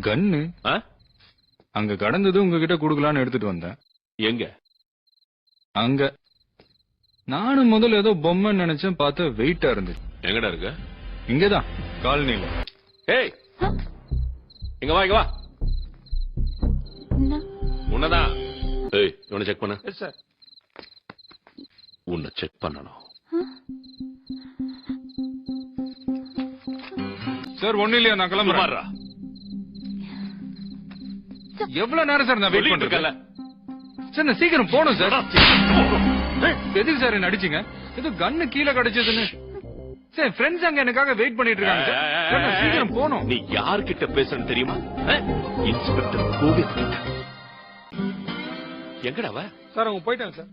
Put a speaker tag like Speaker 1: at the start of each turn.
Speaker 1: கன்னு அங்க கடந்தது உங்ககிட்ட குடுக்கலான்னு எடுத்துட்டு வந்தேன்.
Speaker 2: எங்க?
Speaker 1: அங்க. நானும் முதல்ல ஏதோ பொம்மை நினைச்சேன், பார்த்த வெயிட்டா இருந்துச்சு.
Speaker 2: எங்கடா இருக்க?
Speaker 1: இங்கதான் காலனில.
Speaker 2: ஏய், இங்க வா, இங்க வா. உன்னதான். ஏய், இவனை செக் பண்ண.
Speaker 3: சார்,
Speaker 2: உன்னை செக் பண்ணணும்.
Speaker 1: சார் ஒண்ணு இல்லையா, நான் கிளம்புறேன். எவ்வளவு நேரம் சார் நான் வெயிட் பண்றேன். சார் நான் சீக்கிரம் போகணும் சார். எதுக்கு சார் என்ன அடிச்சீங்க? ஏதோ கன்னு கீழே கிடைச்சதுன்னு. சார் ஃப்ரெண்ட்ஸ் அங்க எனக்காக வெயிட் பண்ணிட்டு இருக்காங்க சார். நான் சீக்கிரம் போகணும்.
Speaker 2: நீ யார்கிட்ட பேசணும் தெரியுமா? இன்ஸ்பெக்டர் கோவில். எங்கடா அவ?
Speaker 3: சார் அவங்க போயிட்டாங்க சார்.